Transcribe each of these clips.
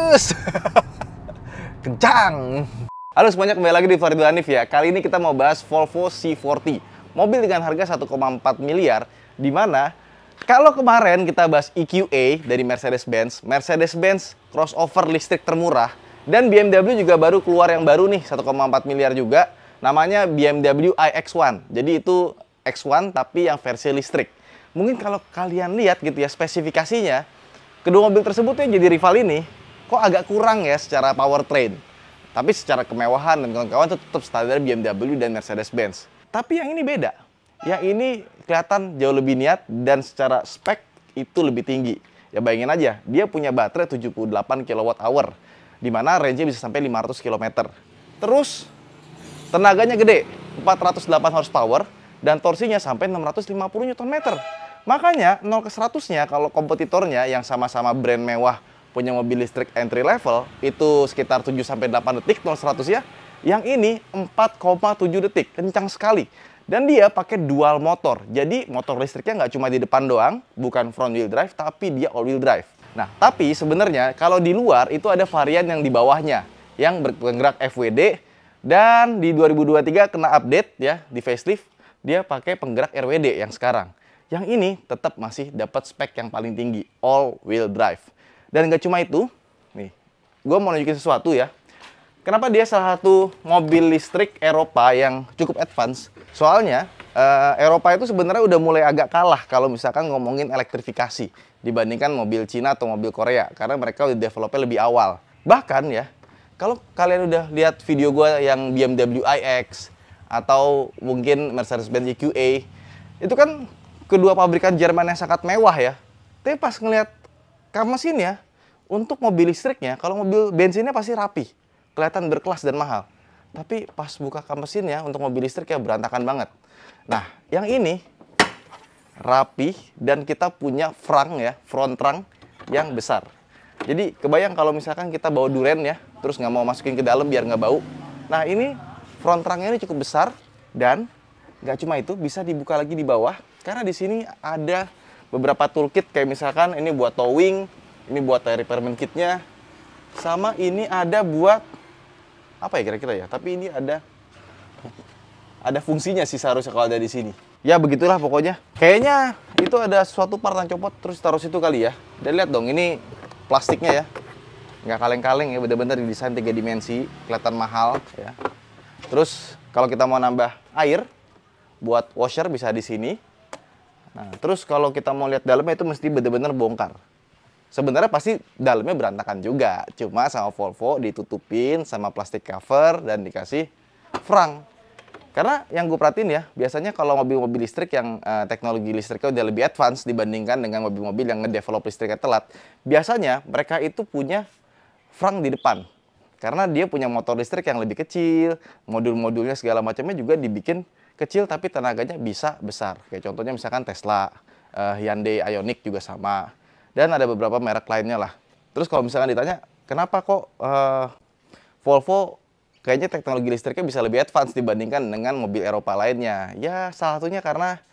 Gus. Kencang. Halo semuanya, kembali lagi di Faridu Hanif ya. Kali ini kita mau bahas Volvo C40, mobil dengan harga 1,4 miliar, di mana kalau kemarin kita bahas EQA dari Mercedes-Benz crossover listrik termurah, dan BMW juga baru keluar yang baru nih, 1,4 miliar juga, namanya BMW iX1. Jadi itu X1 tapi yang versi listrik. Mungkin kalau kalian lihat gitu ya spesifikasinya, kedua mobil tersebut yang jadi rival ini kok agak kurang ya secara powertrain. Tapi secara kemewahan dan kawan-kawan itu tetap standar BMW dan Mercedes-Benz. Tapi yang ini beda. Yang ini kelihatan jauh lebih niat dan secara spek itu lebih tinggi. Ya bayangin aja, dia punya baterai 78 kWh, di mana range-nya bisa sampai 500 km. Terus tenaganya gede, 408 horsepower dan torsinya sampai 650 Nm. Makanya 0 ke 100-nya kalau kompetitornya yang sama-sama brand mewah punya mobil listrik entry level itu sekitar 7-8 detik 0-100 ya. Yang ini 4,7 detik, kencang sekali. Dan dia pakai dual motor. Jadi motor listriknya nggak cuma di depan doang, bukan front wheel drive, tapi dia all wheel drive. Nah, tapi sebenarnya kalau di luar itu ada varian yang di bawahnya yang berpenggerak FWD, dan di 2023 kena update ya di facelift, dia pakai penggerak RWD yang sekarang. Yang ini tetap masih dapat spek yang paling tinggi, all wheel drive. Dan nggak cuma itu, nih, gue mau nunjukin sesuatu ya. Kenapa dia salah satu mobil listrik Eropa yang cukup advance? Soalnya, Eropa itu sebenarnya udah mulai agak kalah kalau misalkan ngomongin elektrifikasi dibandingkan mobil Cina atau mobil Korea. Karena mereka udah developnya lebih awal. Bahkan ya, kalau kalian udah lihat video gue yang BMW iX atau mungkin Mercedes-Benz EQA, itu kan kedua pabrikan Jerman yang sangat mewah ya. Tapi pas ngelihat kap mesinnya, untuk mobil listriknya, kalau mobil bensinnya pasti rapi, kelihatan berkelas dan mahal. Tapi pas buka kap mesinnya untuk mobil listrik ya berantakan banget. Nah, yang ini rapi dan kita punya front trunk yang besar. Jadi kebayang kalau misalkan kita bawa duren ya, terus nggak mau masukin ke dalam biar nggak bau. Nah ini front trunknya ini cukup besar dan nggak cuma itu, bisa dibuka lagi di bawah karena di sini ada beberapa toolkit kayak misalkan ini buat towing, ini buat repairman kitnya, sama ini ada buat apa ya kira-kira ya? Tapi ini ada fungsinya sih seharusnya kalau ada di sini. Ya begitulah pokoknya. Kayaknya itu ada suatu part yang copot terus taruh situ kali ya. Dan lihat dong ini plastiknya ya, nggak kaleng-kaleng ya, bener-bener didesain 3 dimensi, kelihatan mahal ya. Terus kalau kita mau nambah air buat washer bisa di sini. Nah, terus kalau kita mau lihat dalamnya itu mesti bener-bener bongkar. Sebenarnya pasti dalamnya berantakan juga, cuma sama Volvo ditutupin sama plastik cover dan dikasih frunk. Karena yang gue perhatiin ya, biasanya kalau mobil-mobil listrik yang teknologi listriknya udah lebih advance dibandingkan dengan mobil-mobil yang ngedevelop listriknya telat, biasanya mereka itu punya frunk di depan. Karena dia punya motor listrik yang lebih kecil, modul-modulnya segala macamnya juga dibikin kecil tapi tenaganya bisa besar. Kayak contohnya misalkan Tesla, Hyundai Ioniq juga sama. Dan ada beberapa merek lainnya lah. Terus kalau misalkan ditanya, kenapa kok Volvo kayaknya teknologi listriknya bisa lebih advance dibandingkan dengan mobil Eropa lainnya? Ya salah satunya karena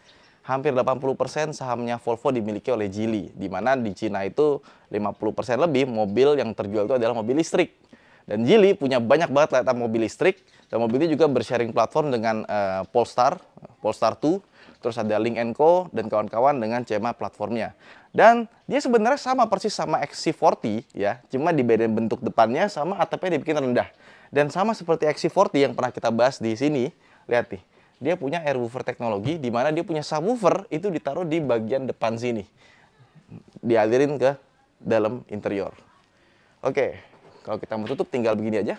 hampir 80% sahamnya Volvo dimiliki oleh Geely. Di mana di Cina itu 50% lebih mobil yang terjual itu adalah mobil listrik. Dan Geely punya banyak banget layanan mobil listrik. Dan mobil ini juga bersharing platform dengan Polestar 2. Terus ada Lynk & Co dan kawan-kawan dengan CMA platformnya. Dan dia sebenarnya sama persis sama XC40 ya. Cuma dibedain bentuk depannya sama atapnya dibikin rendah. Dan sama seperti XC40 yang pernah kita bahas di sini. Lihat nih, dia punya air woofer teknologi di mana dia punya subwoofer itu ditaruh di bagian depan sini. Dialirin ke dalam interior. Oke, kalau kita mau tutup tinggal begini aja.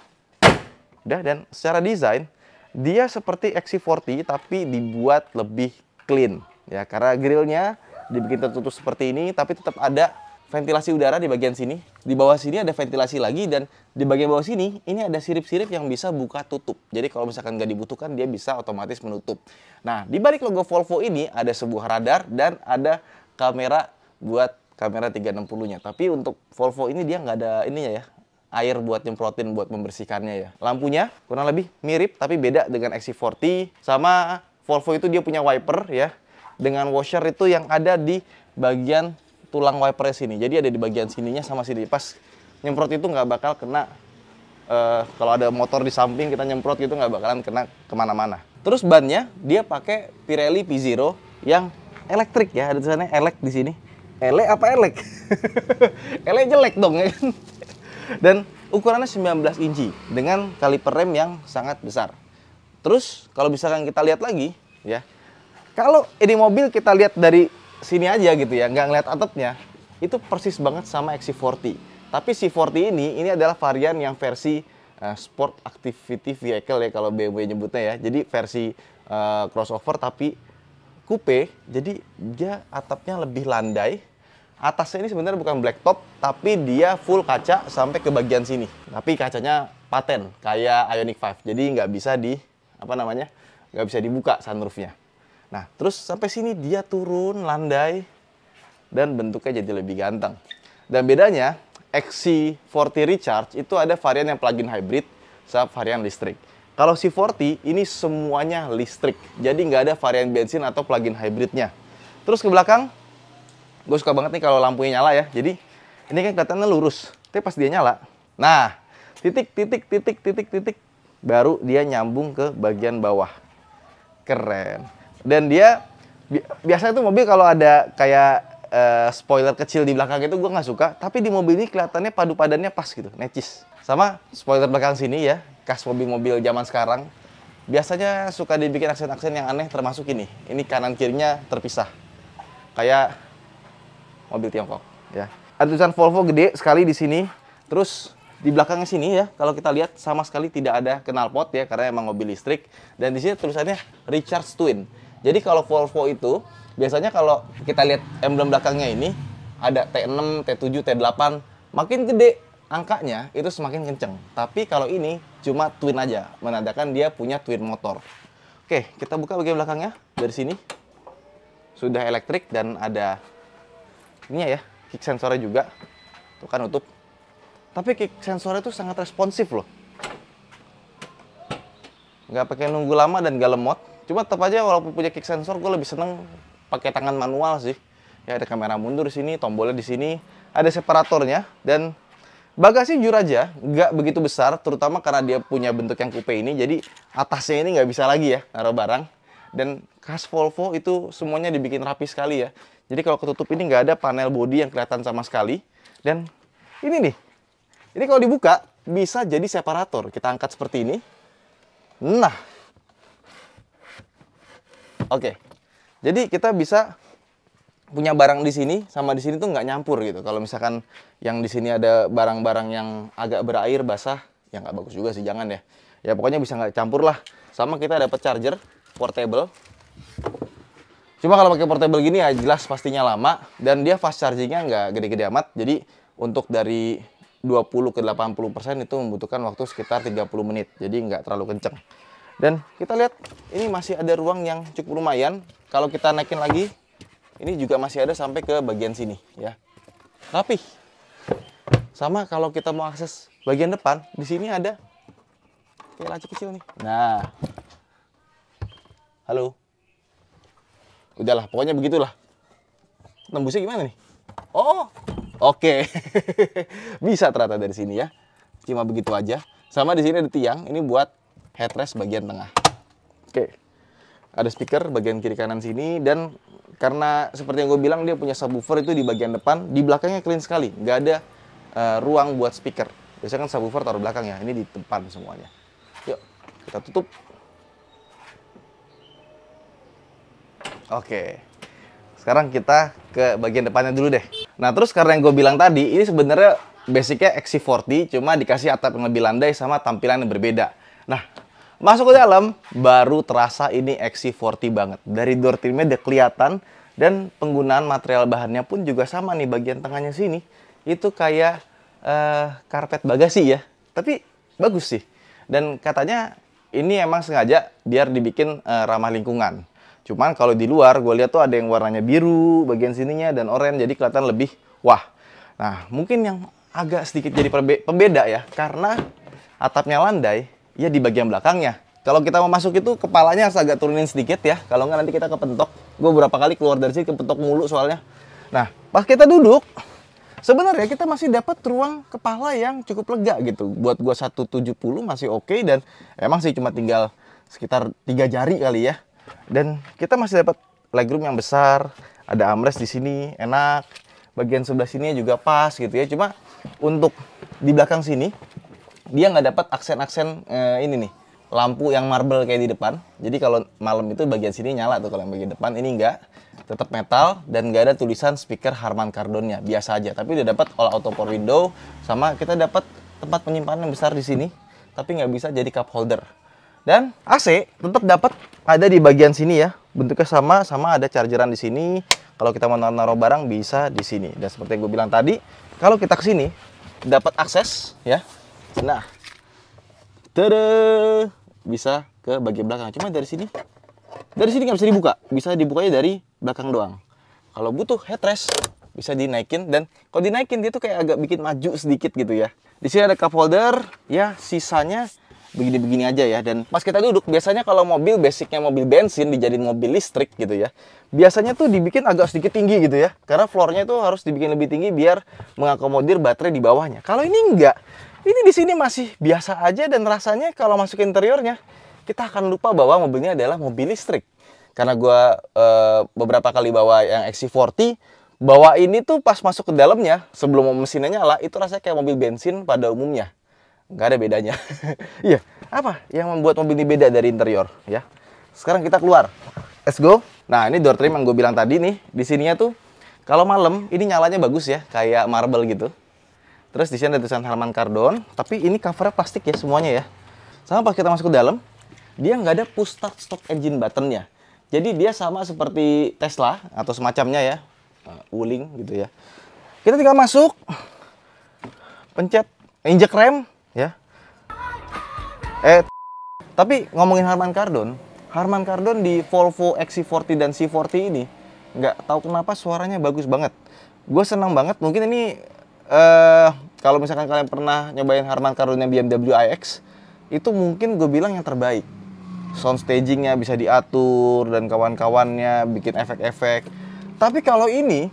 Udah, dan secara desain dia seperti XC40 tapi dibuat lebih clean ya, karena grillnya dibikin tertutup seperti ini tapi tetap ada ventilasi udara di bagian sini. Di bawah sini ada ventilasi lagi dan di bagian bawah sini ini ada sirip-sirip yang bisa buka tutup. Jadi kalau misalkan nggak dibutuhkan dia bisa otomatis menutup. Nah, di balik logo Volvo ini ada sebuah radar dan ada kamera buat kamera 360-nya. Tapi untuk Volvo ini dia nggak ada ininya ya, air buat nyemprotin, buat membersihkannya ya. Lampunya kurang lebih mirip tapi beda dengan XC40. Sama Volvo itu dia punya wiper ya, dengan washer itu yang ada di bagian tulang wipernya sini. Jadi ada di bagian sininya sama sini. Pas nyemprot itu nggak bakal kena. Kalau ada motor di samping kita nyemprot gitu nggak bakalan kena kemana-mana. Terus bannya dia pakai Pirelli P Zero yang elektrik ya, ada tulisannya elek di sini. Ele apa elek? Ele jelek dong ya kan. Dan ukurannya 19 inci dengan kaliper rem yang sangat besar. Terus kalau misalkan kita lihat lagi ya, kalau ini mobil kita lihat dari sini aja gitu ya, nggak ngeliat atapnya, itu persis banget sama XC40. Tapi C40 ini adalah varian yang versi Sport Activity Vehicle ya kalau BMW nyebutnya ya. Jadi versi crossover tapi coupe, jadi dia atapnya lebih landai. Atasnya ini sebenarnya bukan black top, tapi dia full kaca sampai ke bagian sini. Tapi kacanya paten, kayak Ioniq 5. Jadi nggak bisa nggak bisa dibuka sunroofnya. Nah, terus sampai sini dia turun landai dan bentuknya jadi lebih ganteng. Dan bedanya XC40 Recharge itu ada varian yang plug-in hybrid sama varian listrik. Kalau C40 ini semuanya listrik, jadi nggak ada varian bensin atau plug-in hybridnya. Terus ke belakang, gue suka banget nih kalau lampunya nyala ya. Jadi ini kan kelihatannya lurus, tapi pas dia nyala, nah titik, baru dia nyambung ke bagian bawah. Keren. Dan dia biasanya tuh mobil kalau ada kayak spoiler kecil di belakang itu gue nggak suka, tapi di mobil ini kelihatannya padu padannya pas gitu, necis. Sama spoiler belakang sini ya, khas mobil-mobil zaman sekarang. Biasanya suka dibikin aksen-aksen yang aneh, termasuk ini. Ini kanan kirinya terpisah, kayak mobil Tiongkok. Ya. Ada tulisan Volvo gede sekali di sini. Terus di belakangnya sini ya, kalau kita lihat sama sekali tidak ada knalpot ya, karena emang mobil listrik. Dan di sini tulisannya Recharge Twin. Jadi kalau Volvo itu biasanya kalau kita lihat emblem belakangnya ini ada T6, T7, T8, makin gede angkanya itu semakin kenceng. Tapi kalau ini cuma twin aja, menandakan dia punya twin motor. Oke, kita buka bagian belakangnya dari sini. Sudah elektrik dan ada ini ya, kick sensornya juga. Tuh kan nutup. Tapi kick sensornya tuh sangat responsif loh. Nggak pakai nunggu lama dan nggak lemot. Cuma tetap aja walaupun punya kick sensor, gue lebih seneng pakai tangan manual sih. Ya ada kamera mundur di sini, tombolnya di sini, ada separatornya, dan bagasi jujur aja nggak begitu besar, terutama karena dia punya bentuk yang coupe ini. Jadi atasnya ini nggak bisa lagi ya naruh barang. Dan khas Volvo itu semuanya dibikin rapi sekali ya. Jadi kalau ketutup ini nggak ada panel bodi yang kelihatan sama sekali. Dan ini nih, ini kalau dibuka bisa jadi separator. Kita angkat seperti ini. Nah, oke. Jadi kita bisa punya barang di sini sama di sini tuh nggak nyampur gitu. Kalau misalkan yang di sini ada barang-barang yang agak berair basah, ya nggak bagus juga sih, jangan ya. Ya pokoknya bisa nggak campur lah. Sama kita dapat charger portable. Cuma kalau pakai portable gini ya jelas pastinya lama dan dia fast chargingnya nggak gede-gede amat. Jadi untuk dari 20 ke 80% itu membutuhkan waktu sekitar 30 menit. Jadi nggak terlalu kenceng. Dan kita lihat ini masih ada ruang yang cukup lumayan. Kalau kita naikin lagi, ini juga masih ada sampai ke bagian sini ya. Rapih. Sama kalau kita mau akses bagian depan, di sini ada kayak laci kecil nih. Nah. Halo. Udahlah, pokoknya begitulah. Tembusnya gimana nih? Oh, oke. Bisa ternyata dari sini ya. Cuma begitu aja. Sama di sini ada tiang, ini buat headrest bagian tengah. Oke. Ada speaker bagian kiri kanan sini, dan karena seperti yang gue bilang dia punya subwoofer itu di bagian depan, di belakangnya clean sekali, nggak ada ruang buat speaker. Biasanya kan subwoofer taruh belakang ya, ini di depan semuanya. Yuk, kita tutup. Oke. Sekarang kita ke bagian depannya dulu deh. Nah, terus karena yang gue bilang tadi, ini sebenarnya basicnya XC40, cuma dikasih atap yang lebih landai sama tampilan yang berbeda. Nah, masuk ke dalam, baru terasa ini XC40 banget. Dari door trimnya udah kelihatan, dan penggunaan material bahannya pun juga sama nih, bagian tengahnya sini. Itu kayak karpet bagasi ya. Tapi bagus sih. Dan katanya ini emang sengaja biar dibikin ramah lingkungan. Cuman kalau di luar, gue lihat tuh ada yang warnanya biru, bagian sininya, dan oranye, jadi kelihatan lebih wah. Nah, mungkin yang agak sedikit jadi pembeda ya, karena atapnya landai, ya di bagian belakangnya. Kalau kita mau masuk itu, kepalanya harus agak turunin sedikit ya, kalau nggak nanti kita kepentok. Gue beberapa kali keluar dari sini kepentok mulu soalnya. Nah, pas kita duduk, sebenarnya kita masih dapat ruang kepala yang cukup lega gitu. Buat gua 170 masih oke, dan emang sih cuma tinggal sekitar 3 jari kali ya. Dan kita masih dapat legroom yang besar, ada armrest di sini, enak. Bagian sebelah sini juga pas gitu ya. Cuma untuk di belakang sini dia nggak dapat aksen-aksen ini nih, lampu yang marble kayak di depan. Jadi kalau malam itu bagian sini nyala tuh, kalau yang bagian depan ini enggak, tetap metal, dan nggak ada tulisan speaker Harman Kardonnya, biasa aja. Tapi udah dapat all auto power window, sama kita dapat tempat penyimpanan yang besar di sini, tapi nggak bisa jadi cup holder. Dan AC tetap dapat ada di bagian sini ya, bentuknya sama ada chargeran di sini. Kalau kita mau naruh barang bisa di sini. Dan seperti yang gue bilang tadi, kalau kita ke sini dapat akses ya. Nah, tada, bisa ke bagian belakang. Cuma dari sini nggak bisa dibuka. Bisa dibukanya dari belakang doang. Kalau butuh headrest, bisa dinaikin. Dan kalau dinaikin dia tuh kayak agak bikin maju sedikit gitu ya. Di sini ada cup holder. Ya, sisanya begini-begini aja ya. Dan pas kita duduk, biasanya kalau mobil basicnya mobil bensin dijadiin mobil listrik gitu ya, biasanya tuh dibikin agak sedikit tinggi gitu ya. Karena floornya itu harus dibikin lebih tinggi biar mengakomodir baterai di bawahnya. Kalau ini enggak. Ini di sini masih biasa aja, dan rasanya kalau masuk ke interiornya kita akan lupa bahwa mobilnya adalah mobil listrik. Karena gue beberapa kali bawa yang XC40, bawa ini tuh pas masuk ke dalamnya sebelum mesinnya nyala itu rasanya kayak mobil bensin pada umumnya. Nggak ada bedanya. Iya, apa yang membuat mobil ini beda dari interior ya? Sekarang kita keluar. Let's go. Nah, ini door trim yang gue bilang tadi nih, di sininya tuh kalau malam ini nyalanya bagus ya, kayak marble gitu. Terus di sini ada tulisan Harman Kardon, tapi ini covernya plastik ya semuanya ya. Sama pas kita masuk ke dalam, dia nggak ada push start stop engine buttonnya. Jadi dia sama seperti Tesla atau semacamnya ya, Wuling gitu ya. Kita tinggal masuk, pencet injek rem ya. Tapi ngomongin Harman Kardon di Volvo XC40 dan C40 ini nggak tahu kenapa suaranya bagus banget. Gue senang banget. Mungkin ini kalau misalkan kalian pernah nyobain Harman Kardon yang BMW iX, itu mungkin gue bilang yang terbaik. Sound stagingnya bisa diatur dan kawan-kawannya bikin efek-efek. Tapi kalau ini,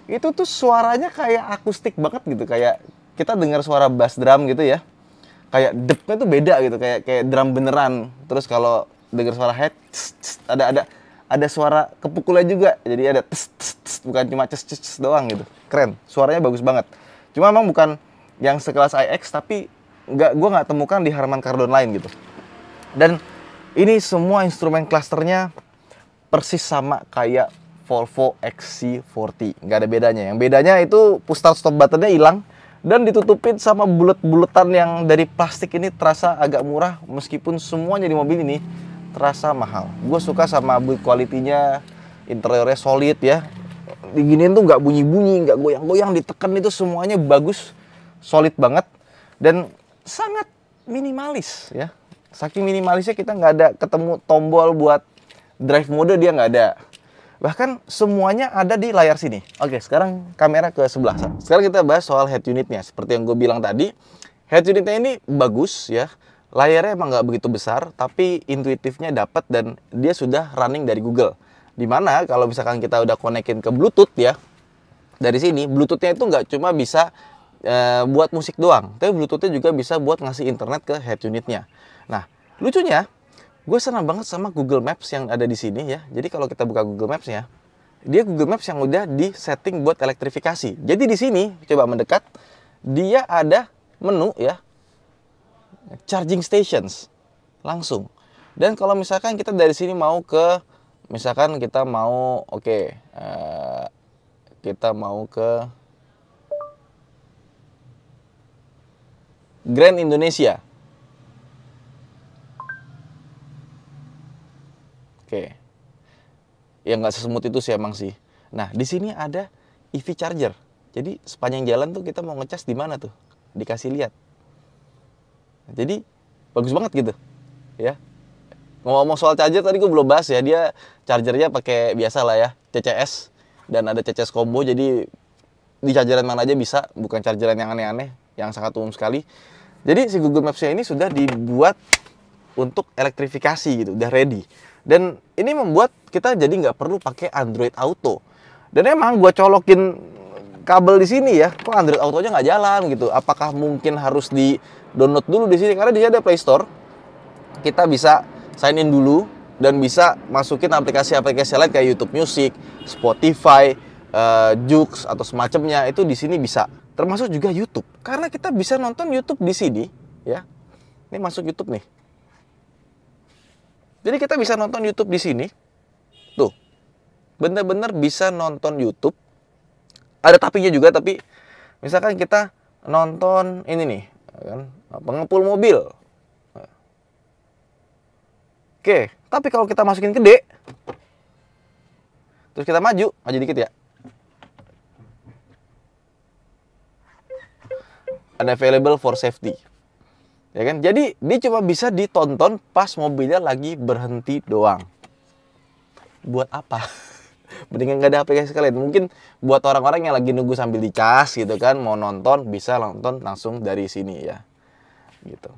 itu tuh suaranya kayak akustik banget gitu, kayak kita dengar suara bass drum gitu ya. Kayak depnya tuh beda gitu, kayak drum beneran. Terus kalau dengar suara head, ada suara kepukulnya juga. Jadi ada bukan cuma doang gitu. Keren, suaranya bagus banget. Cuma emang bukan yang sekelas iX, tapi gue nggak temukan di Harman Kardon lain gitu. Dan ini semua instrumen clusternya persis sama kayak Volvo XC40, nggak ada bedanya. Yang bedanya itu push start stop buttonnya hilang dan ditutupin sama bulet-buletan yang dari plastik. Ini terasa agak murah meskipun semuanya di mobil ini terasa mahal. Gue suka sama build quality-nya, interiornya solid ya. Diginiin tuh nggak bunyi-bunyi, nggak goyang-goyang, ditekan itu semuanya bagus, solid banget, dan sangat minimalis ya. Saking minimalisnya kita nggak ada ketemu tombol buat drive mode, dia nggak ada. Bahkan semuanya ada di layar sini. Oke, sekarang kamera ke sebelah. Sekarang kita bahas soal head unitnya. Seperti yang gue bilang tadi, head unitnya ini bagus ya. Layarnya emang nggak begitu besar, tapi intuitifnya dapat, dan dia sudah running dari Google. Dimana kalau misalkan kita udah konekin ke Bluetooth ya, dari sini Bluetoothnya itu nggak cuma bisa buat musik doang, tapi Bluetoothnya juga bisa buat ngasih internet ke head unitnya. Nah, lucunya, gue senang banget sama Google Maps yang ada di sini ya. Jadi kalau kita buka Google Maps-nya, dia Google Maps yang udah di setting buat elektrifikasi. Jadi di sini, coba mendekat, dia ada menu ya, charging stations langsung. Dan kalau misalkan kita dari sini mau ke, misalkan kita mau, kita mau ke Grand Indonesia. Ya nggak sesmooth itu sih emang sih. Nah, di sini ada EV charger. Jadi sepanjang jalan tuh kita mau ngecas di mana tuh, dikasih lihat. Jadi bagus banget gitu, ya. Ngomong soal charger tadi gue belum bahas ya. Dia chargernya pakai biasa lah ya, CCS, dan ada CCS combo. Jadi di chargeran mana aja bisa, bukan chargeran yang aneh-aneh, yang sangat umum sekali. Jadi si Google Maps-nya ini sudah dibuat untuk elektrifikasi gitu, udah ready. Dan ini membuat kita jadi nggak perlu pakai Android Auto. Dan emang gue colokin kabel di sini ya, kok Android Auto-nya nggak jalan gitu. Apakah mungkin harus di-download dulu di sini? Karena di sini ada Play Store. Kita bisa sign in dulu dan bisa masukin aplikasi-aplikasi lain kayak YouTube Music, Spotify, Joox atau semacamnya. Itu di sini bisa. Termasuk juga YouTube. Karena kita bisa nonton YouTube di sini, ya. Ini masuk YouTube nih. Jadi kita bisa nonton YouTube di sini. Tuh. Bener-bener bisa nonton YouTube. Ada tapinya juga, tapi misalkan kita nonton ini nih, kan, pengepul mobil. Oke, tapi kalau kita masukin ke D, terus kita maju dikit ya. Unavailable for safety. Ya kan? Jadi dia cuma bisa ditonton pas mobilnya lagi berhenti doang. Buat apa? Mendingan nggak ada aplikasi sekalian. Mungkin buat orang-orang yang lagi nunggu sambil dicas gitu kan, mau nonton bisa nonton langsung dari sini ya, gitu.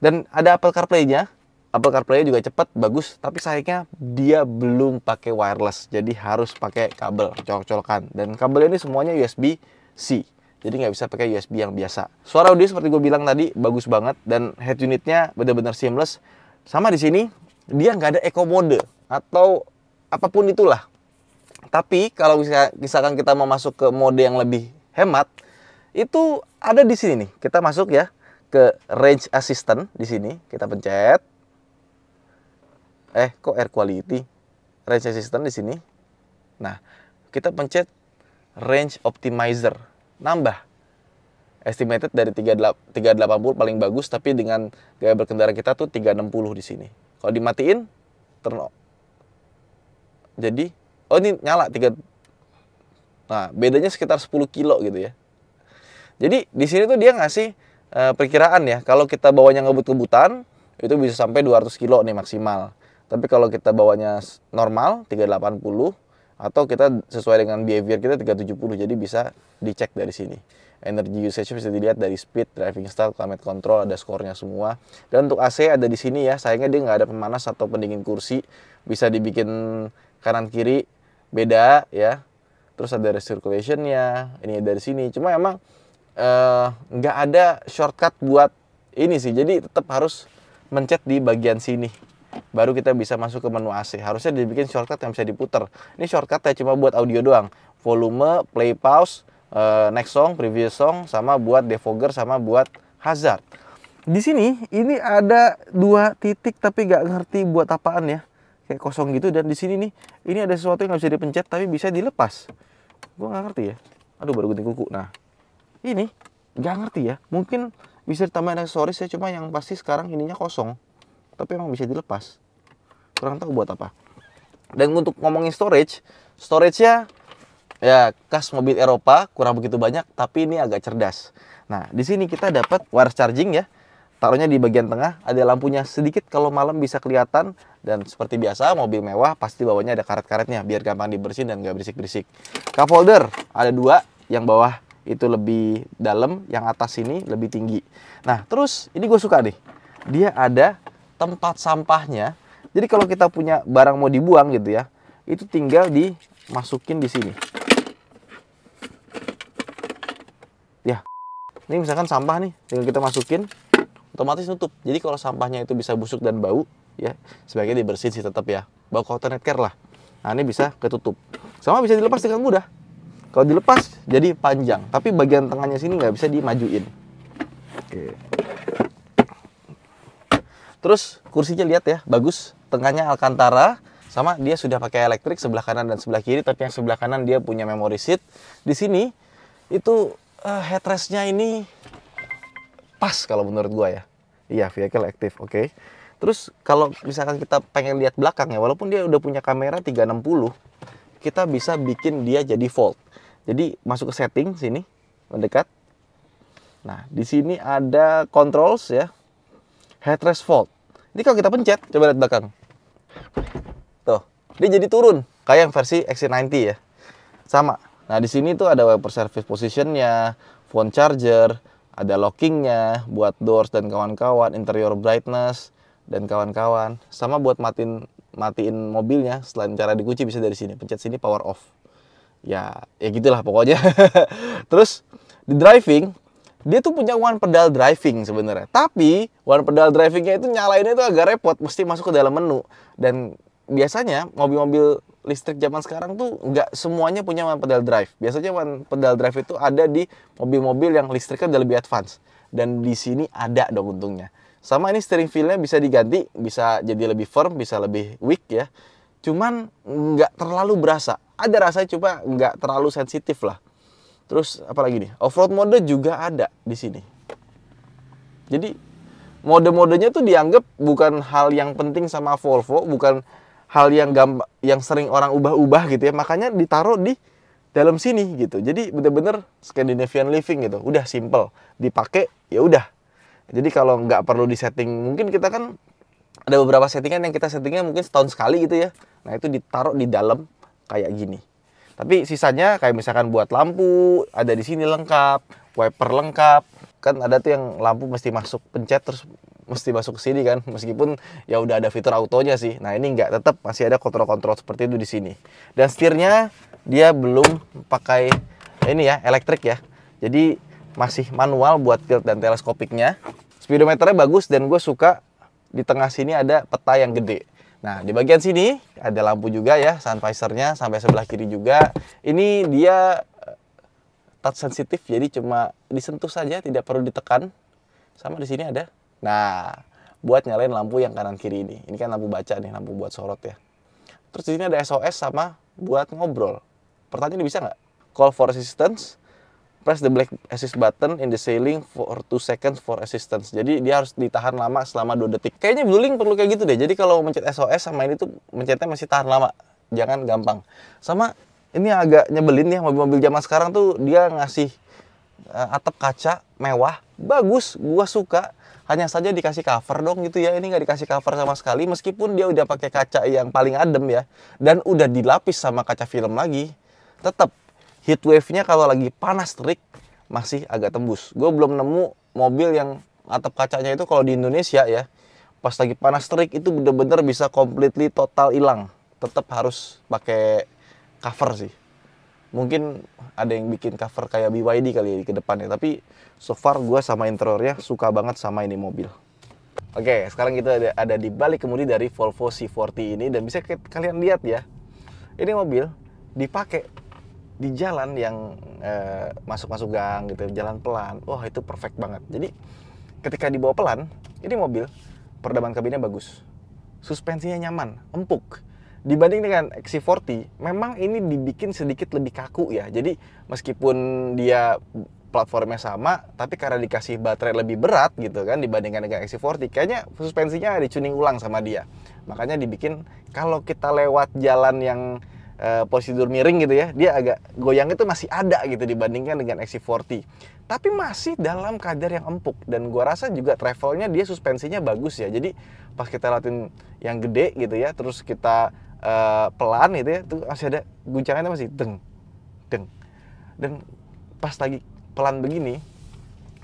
Dan ada Apple CarPlay-nya. Apple CarPlay juga cepat, bagus. Tapi sayangnya dia belum pakai wireless, jadi harus pakai kabel colok-colokan. Dan kabel ini semuanya USB-C, jadi nggak bisa pakai USB yang biasa. Suara audio seperti gue bilang tadi bagus banget, dan head unitnya benar-benar seamless. Sama di sini dia nggak ada eco mode atau apapun itulah. Tapi kalau misalkan kita mau masuk ke mode yang lebih hemat, itu ada di sini nih. Kita masuk ya ke range assistant di sini. Kita pencet. Kok air quality? Range assistant di sini. Nah, kita pencet range optimizer. Nambah. Estimated dari 380 paling bagus, tapi dengan gaya berkendara kita tuh 360 di sini. Kalau dimatiin, turn off. Jadi ini nyala 3. Nah, bedanya sekitar 10 kilo gitu ya. Jadi di sini tuh dia ngasih perkiraan ya. Kalau kita bawanya ngebut-ngebutan, itu bisa sampai 200 kilo nih maksimal. Tapi kalau kita bawanya normal 380 atau kita sesuai dengan behavior kita 370, jadi bisa dicek dari sini. Energy usage bisa dilihat dari speed, driving style, climate control, ada skornya semua. Dan untuk AC ada di sini ya. Sayangnya dia nggak ada pemanas atau pendingin kursi. Bisa dibikin kanan kiri beda ya. Terus ada recirculation-nya, ini dari sini. Cuma emang nggak ada shortcut buat ini sih. Jadi tetap harus mencet di bagian sini. Baru kita bisa masuk ke menu AC. Harusnya dibikin shortcut yang bisa diputar. Ini shortcut ya cuma buat audio doang. Volume, play, pause, next song, previous song, sama buat defogger, sama buat hazard. Di sini ini ada 2 titik tapi nggak ngerti buat apaan ya. Kayak kosong gitu, dan di sini nih ini ada sesuatu yang nggak bisa dipencet tapi bisa dilepas. Gue nggak ngerti ya. Aduh, baru gunting kuku. Nah, ini nggak ngerti ya. Mungkin bisa ditambahin aksesoris ya, cuma yang pasti sekarang ininya kosong. Tapi emang bisa dilepas. Kurang tahu buat apa. Dan untuk ngomongin storage-nya ya khas mobil Eropa, kurang begitu banyak, tapi ini agak cerdas. Nah, di sini kita dapat wireless charging ya. Taruhnya di bagian tengah, ada lampunya sedikit kalau malam bisa kelihatan. Dan seperti biasa, mobil mewah pasti bawahnya ada karet-karetnya biar gampang dibersihin dan nggak berisik-berisik. Cup holder ada 2, yang bawah itu lebih dalam, yang atas ini lebih tinggi. Nah, terus ini gue suka nih. Dia ada tempat sampahnya. Jadi kalau kita punya barang mau dibuang gitu ya, itu tinggal dimasukin di sini. Ya, ini misalkan sampah nih, tinggal kita masukin, otomatis nutup. Jadi kalau sampahnya itu bisa busuk dan bau, ya sebaiknya dibersihin sih tetap ya. Bau Cottonet Care lah. Nah, ini bisa ketutup. Sama bisa dilepas dengan mudah. Kalau dilepas jadi panjang, tapi bagian tengahnya sini nggak bisa dimajuin. Oke. Terus kursinya lihat ya, bagus. Tengahnya Alcantara, sama dia sudah pakai elektrik sebelah kanan dan sebelah kiri. Tapi yang sebelah kanan dia punya memory seat. Di sini itu headrest-nya ini pas kalau menurut gua ya. Iya, vehicle active, oke. Terus kalau misalkan kita pengen lihat belakangnya, walaupun dia udah punya kamera 360, kita bisa bikin dia jadi fold. Jadi masuk ke setting sini, mendekat. Nah, di sini ada controls ya. Headrest fold. Ini kalau kita pencet, coba lihat belakang. Tuh, dia jadi turun kayak yang versi XC90 ya. Sama. Nah, di sini tuh ada wiper service position-nya, phone charger, ada lockingnya buat doors dan kawan-kawan, interior brightness dan kawan-kawan. Sama buat matiin mobilnya, selain cara dikunci bisa dari sini. Pencet sini power off. ya gitulah pokoknya. Terus di driving dia tuh punya one pedal driving sebenarnya. Tapi one pedal drivingnya itu nyalainnya itu agak repot, mesti masuk ke dalam menu. Dan biasanya mobil-mobil listrik zaman sekarang tuh nggak semuanya punya one pedal drive. Biasanya one pedal drive itu ada di mobil-mobil yang listriknya udah lebih advance. Dan di sini ada dong untungnya. Sama ini steering wheel-nya bisa diganti, bisa jadi lebih firm, bisa lebih weak ya. Cuman nggak terlalu berasa. Ada rasanya cuma nggak terlalu sensitif lah. Terus apalagi nih, off-road mode juga ada di sini. Jadi mode-modenya tuh dianggap bukan hal yang penting sama Volvo, bukan hal yang yang sering orang ubah-ubah gitu ya. Makanya ditaruh di dalam sini gitu. Jadi bener-bener Scandinavian living gitu. Udah simple, dipakai ya udah. Jadi kalau nggak perlu disetting, mungkin kita kan ada beberapa settingan yang kita settingnya mungkin setahun sekali gitu ya. Nah itu ditaruh di dalam kayak gini. Tapi sisanya kayak misalkan buat lampu ada di sini lengkap, wiper lengkap. Kan ada tuh yang lampu mesti masuk pencet terus mesti masuk ke sini kan. Meskipun ya udah ada fitur autonya sih. Nah ini nggak, tetap masih ada kontrol-kontrol seperti itu di sini. Dan setirnya dia belum pakai ini ya, elektrik ya. Jadi masih manual buat tilt dan teleskopiknya. Speedometernya bagus dan gue suka di tengah sini ada peta yang gede. Nah, di bagian sini ada lampu juga ya, sun visor-nya sampai sebelah kiri juga. Ini dia touch sensitif, jadi cuma disentuh saja, tidak perlu ditekan. Sama di sini ada. Nah, buat nyalain lampu yang kanan kiri ini. Ini kan lampu baca nih, lampu buat sorot ya. Terus di sini ada SOS sama buat ngobrol. Pertanyaan bisa nggak? Call for assistance. Press the black assist button in the ceiling for 2 seconds for assistance. Jadi dia harus ditahan lama selama 2 detik. Kayaknya Blueling perlu kayak gitu deh. Jadi kalau mencet SOS sama ini tuh mencetnya masih tahan lama. Jangan gampang. Sama ini agak nyebelin ya, mobil-mobil zaman sekarang tuh dia ngasih atap kaca mewah. Bagus, gua suka. Hanya saja dikasih cover dong gitu ya. Ini nggak dikasih cover sama sekali. Meskipun dia udah pakai kaca yang paling adem ya. Dan udah dilapis sama kaca film lagi. Tetap heat wave-nya kalau lagi panas terik masih agak tembus. Gue belum nemu mobil yang atap kacanya itu kalau di Indonesia ya, pas lagi panas terik itu bener-bener bisa completely total hilang. Tetap harus pakai cover sih. Mungkin ada yang bikin cover kayak BYD kali ke depannya. Tapi so far gue sama interiornya suka banget sama ini mobil. Oke, sekarang kita ada di balik kemudi dari Volvo C40 ini. Dan bisa kalian lihat ya, ini mobil dipakai di jalan yang masuk-masuk gang gitu, jalan pelan. Wah, itu perfect banget. Jadi ketika dibawa pelan, ini mobil peredaman kabinnya bagus. Suspensinya nyaman, empuk. Dibanding dengan XC40, memang ini dibikin sedikit lebih kaku ya. Jadi meskipun dia platformnya sama, tapi karena dikasih baterai lebih berat gitu kan dibandingkan dengan XC40, kayaknya suspensinya dicuning ulang sama dia. Makanya dibikin kalau kita lewat jalan yang prosedur miring gitu ya, dia agak goyang itu masih ada gitu dibandingkan dengan XC40. Tapi masih dalam kadar yang empuk. Dan gua rasa juga travelnya dia suspensinya bagus ya. Jadi pas kita latin yang gede gitu ya, terus kita pelan gitu ya, tuh masih ada guncangannya, masih deng, deng. Dan pas lagi pelan begini,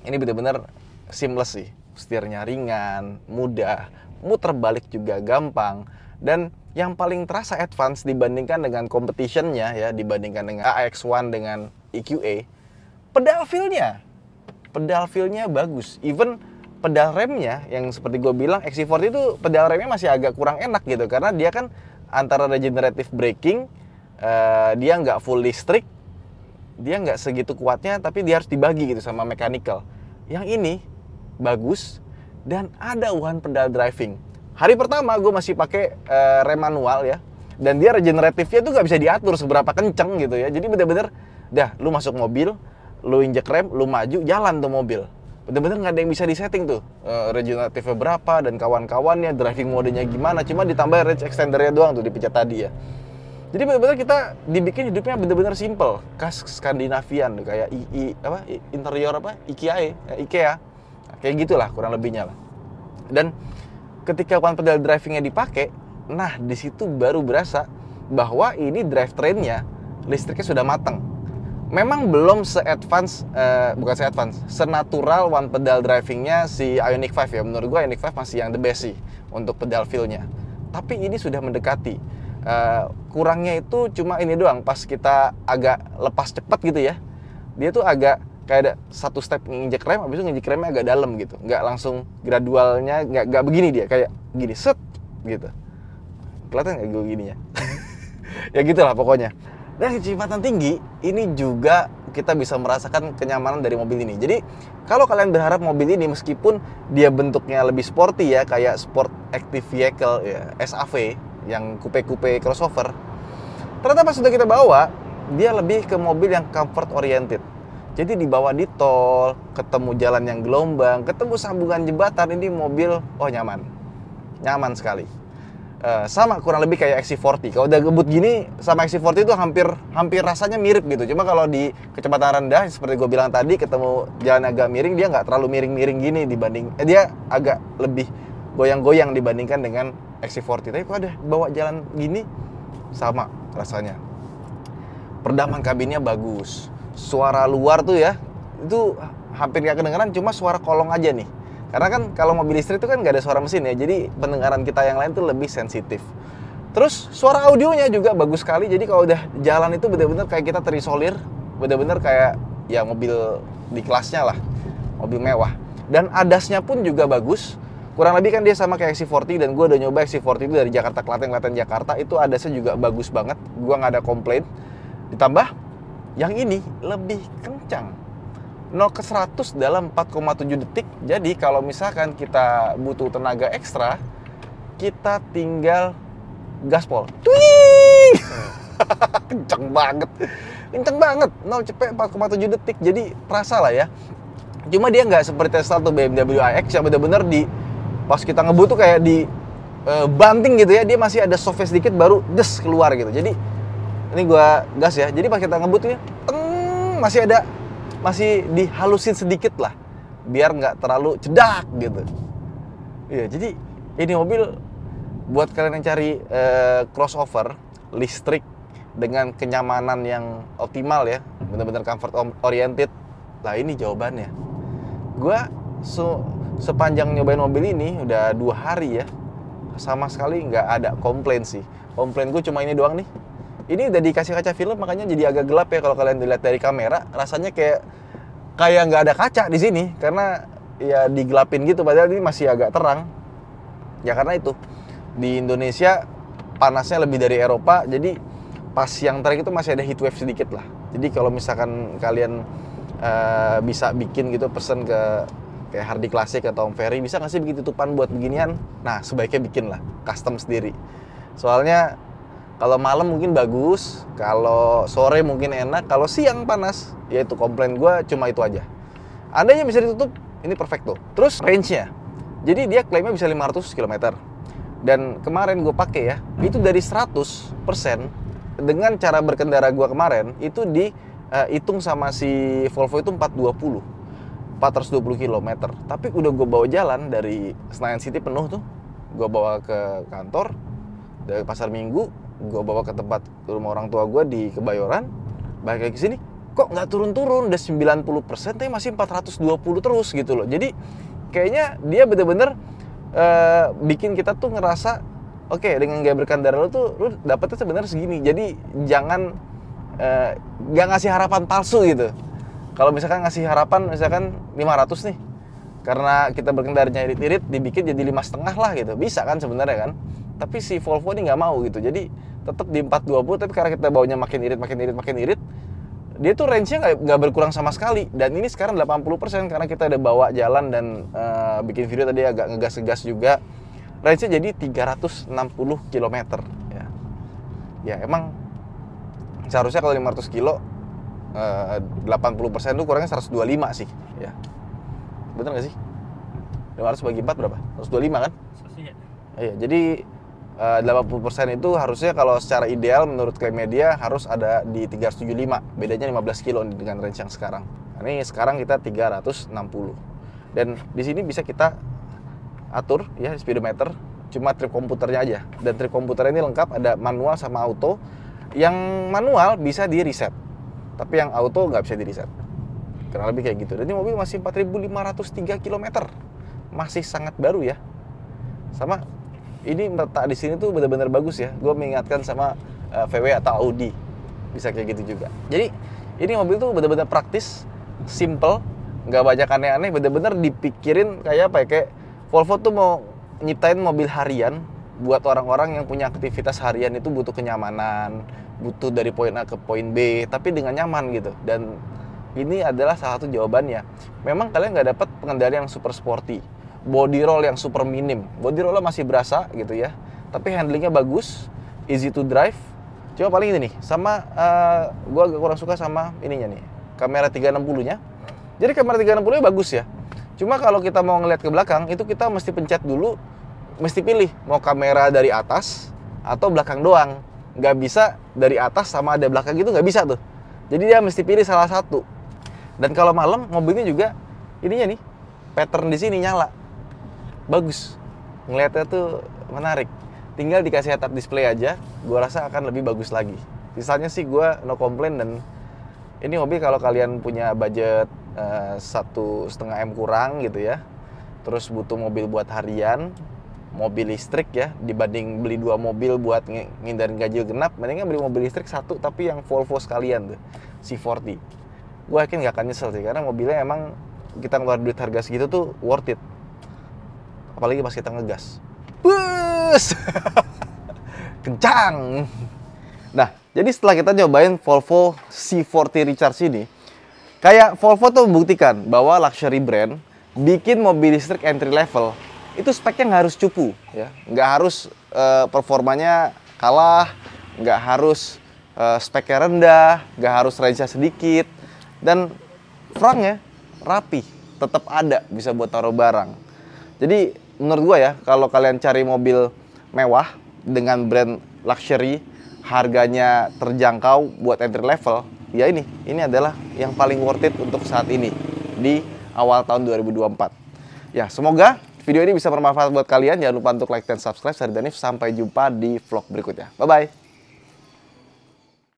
ini benar-benar seamless sih. Setirnya ringan, mudah, muter balik juga gampang. Dan yang paling terasa advance dibandingkan dengan competition-nya ya, dibandingkan dengan AX1 dengan EQA, pedal feel-nya. Pedal feel-nya bagus. Even pedal remnya yang seperti gue bilang, XC40 itu pedal remnya masih agak kurang enak gitu. Karena dia kan antara regenerative braking, dia nggak full listrik, dia nggak segitu kuatnya, tapi dia harus dibagi gitu sama mechanical. Yang ini bagus dan ada one pedal driving. Hari pertama gue masih pakai rem manual ya, dan dia regeneratifnya tuh nggak bisa diatur seberapa kenceng gitu ya. Jadi bener-bener dah, lu masuk mobil, lu injek rem, lu maju, jalan tuh mobil. Bener-bener nggak ada yang bisa disetting tuh regeneratifnya berapa dan kawan-kawannya, driving modenya gimana. Cuma ditambah range extendernya doang tuh dipencet tadi ya. Jadi bener-bener kita dibikin hidupnya bener-bener simple, khas Skandinavian kayak interior IKEA, kayak gitulah kurang lebihnya lah. Dan ketika one pedal drivingnya dipakai, nah di situ baru berasa bahwa ini drivetrainnya listriknya sudah matang. Memang belum se-advance, senatural one pedal drivingnya si Ioniq 5 ya. Menurut gue Ioniq 5 masih yang the best sih untuk pedal feel-nya. Tapi ini sudah mendekati. Kurangnya itu cuma ini doang, pas kita agak lepas cepat gitu ya, dia tuh agak kayak ada satu step nginjek rem, habis itu nginjek remnya agak dalam gitu, nggak langsung gradualnya, nggak begini dia, kayak gini, set gitu. Kelihatan nggak gue gininya? Ya gitulah pokoknya. Dan kecepatan tinggi, ini juga kita bisa merasakan kenyamanan dari mobil ini. Jadi kalau kalian berharap mobil ini meskipun dia bentuknya lebih sporty ya, kayak sport active vehicle ya, SAV, yang coupe-coupe crossover, ternyata pas sudah kita bawa, dia lebih ke mobil yang comfort oriented. Jadi dibawa di tol, ketemu jalan yang gelombang, ketemu sambungan jembatan, ini mobil nyaman sekali. Sama kurang lebih kayak XC40. Kalau udah ngebut gini sama XC40 itu hampir rasanya mirip gitu. Cuma kalau di kecepatan rendah seperti gue bilang tadi, ketemu jalan agak miring, dia nggak terlalu miring-miring gini dibanding dia agak lebih goyang-goyang dibandingkan dengan XC40. Tapi kalau ada bawa jalan gini sama rasanya. Peredaman kabinnya bagus. Suara luar tuh ya, itu hampir nggak kedengeran, cuma suara kolong aja nih. Karena kan kalau mobil listrik itu kan nggak ada suara mesin ya, jadi pendengaran kita yang lain tuh lebih sensitif. Terus suara audionya juga bagus sekali, jadi kalau udah jalan itu benar-benar kayak kita terisolir, benar-benar kayak ya mobil di kelasnya lah, mobil mewah. Dan ADAS-nya pun juga bagus, kurang lebih kan dia sama kayak XC40, dan gue udah nyoba XC40 itu dari Jakarta Klaten Jakarta, itu ADAS-nya juga bagus banget, gue nggak ada komplain. Ditambah yang ini lebih kencang. 0 ke 100 dalam 4,7 detik. Jadi kalau misalkan kita butuh tenaga ekstra, kita tinggal gaspol. Twing! Kenceng banget. 0 cepet 4,7 detik. Jadi terasa lah ya. Cuma dia nggak seperti Tesla atau BMW iX yang benar-benar pas kita ngebut tuh kayak di banting gitu ya. Dia masih ada software sedikit baru des keluar gitu. Jadi ini gua gas ya. Jadi pas kita ngebut tuh ya, masih dihalusin sedikit lah, biar nggak terlalu cedak gitu. Iya, jadi ini mobil buat kalian yang cari crossover listrik dengan kenyamanan yang optimal ya, benar-benar comfort oriented. Lah ini jawabannya. Gua sepanjang nyobain mobil ini udah 2 hari ya, sama sekali nggak ada komplain sih. Komplain gue cuma ini doang nih. Ini udah dikasih kaca film, makanya jadi agak gelap ya kalau kalian dilihat dari kamera. Rasanya kayak nggak ada kaca di sini, karena ya digelapin gitu. Padahal ini masih agak terang. Ya karena itu di Indonesia panasnya lebih dari Eropa, jadi pas yang terik itu masih ada heat wave sedikit lah. Jadi kalau misalkan kalian bisa bikin gitu, pesen ke kayak Hardy Classic atau Om Ferry, bisa nggak sih bikin tutupan buat beginian? Nah sebaiknya bikin lah, custom sendiri. Soalnya kalau malam mungkin bagus, kalau sore mungkin enak, kalau siang panas, ya itu komplain gue cuma itu aja. Andainya bisa ditutup, ini perfecto. Terus range-nya, jadi dia klaimnya bisa 500 km. Dan kemarin gue pakai ya, itu dari 100% dengan cara berkendara gue kemarin, itu dihitung sama si Volvo itu 420 km. Tapi udah gue bawa jalan dari Senayan City penuh tuh, gue bawa ke kantor, dari Pasar Minggu, gue bawa ke tempat rumah orang tua gue di Kebayoran, balik lagi ke sini, kok nggak turun-turun, udah 90%, tapi masih 420 terus gitu loh. Jadi kayaknya dia bener-bener bikin kita tuh ngerasa, oke, dengan gaya berkendara lu tuh, lu dapetnya sebenarnya segini. Jadi jangan nggak ngasih harapan palsu gitu. Kalau misalkan ngasih harapan, misalkan 500 nih, karena kita berkendaranya irit-irit, dibikin jadi 5,5 lah gitu, bisa kan sebenarnya kan. Tapi si Volvo ini nggak mau gitu, jadi tetap di 420, tapi karena kita bawanya makin irit, dia tuh range-nya nggak berkurang sama sekali. Dan ini sekarang 80% karena kita udah bawa jalan dan bikin video tadi agak ngegas-ngegas juga. Range-nya jadi 360 km ya. Ya emang seharusnya kalau 500 kilo 80% tuh kurangnya 125 sih ya. Bener nggak sih? 500 bagi 4 berapa? 125 kan? Iya, jadi 80% itu harusnya kalau secara ideal menurut klaim media harus ada di 375. Bedanya 15 kilo dengan range yang sekarang. Ini sekarang kita 360. Dan di sini bisa kita atur ya speedometer, cuma trip komputernya aja. Dan trip komputer ini lengkap, ada manual sama auto. Yang manual bisa di reset, tapi yang auto nggak bisa di reset. Kurang lebih kayak gitu. Dan ini mobil masih 4.503 km. Masih sangat baru ya. Sama ini letak di sini tuh benar-benar bagus ya. Gue mengingatkan sama VW atau Audi, bisa kayak gitu juga. Jadi ini mobil tuh benar-benar praktis, simple, nggak banyak aneh-aneh, benar-benar dipikirin kayak apa ya, kayak Volvo tuh mau nyiptain mobil harian buat orang-orang yang punya aktivitas harian itu butuh kenyamanan, butuh dari poin A ke poin B, tapi dengan nyaman gitu. Dan ini adalah salah satu jawabannya. Memang kalian nggak dapat pengendalian yang super sporty, body roll yang super minim. Body rollnya masih berasa gitu ya, tapi handlingnya bagus, easy to drive. Cuma paling ini nih, sama gue agak kurang suka sama ininya nih, kamera 360-nya. Jadi kamera 360-nya bagus ya. Cuma kalau kita mau ngeliat ke belakang, itu kita mesti pencet dulu, mesti pilih mau kamera dari atas atau belakang doang. Nggak bisa dari atas sama ada belakang gitu, nggak bisa tuh. Jadi dia mesti pilih salah satu. Dan kalau malam mobilnya juga ininya nih, pattern di sini nyala. Bagus. Ngeliatnya tuh menarik. Tinggal dikasih head up display aja, gue rasa akan lebih bagus lagi. Sisanya sih gue no complain, dan ini mobil kalau kalian punya budget 1,5 M kurang gitu ya, terus butuh mobil buat harian, mobil listrik ya, dibanding beli 2 mobil buat ngindarin ganjil genap, mendingan beli mobil listrik 1 tapi yang Volvo sekalian tuh, C40. Gue yakin gak akan nyesel sih, karena mobilnya emang kita ngeluarin duit harga segitu tuh worth it. Apalagi pas kita ngegas. Bus! Kencang! Nah, jadi setelah kita nyobain Volvo C40 Recharge ini, kayak Volvo tuh membuktikan bahwa luxury brand bikin mobil listrik entry level itu speknya nggak harus cupu ya, nggak harus performanya kalah, nggak harus speknya rendah, nggak harus range-nya sedikit, dan frangnya rapi, tetap ada bisa buat taruh barang. Jadi menurut gua ya, kalau kalian cari mobil mewah dengan brand luxury, harganya terjangkau buat entry level, ya ini adalah yang paling worth it untuk saat ini di awal tahun 2024. Ya, semoga video ini bisa bermanfaat buat kalian. Jangan lupa untuk like dan subscribe. Saya Danif, sampai jumpa di vlog berikutnya. Bye bye.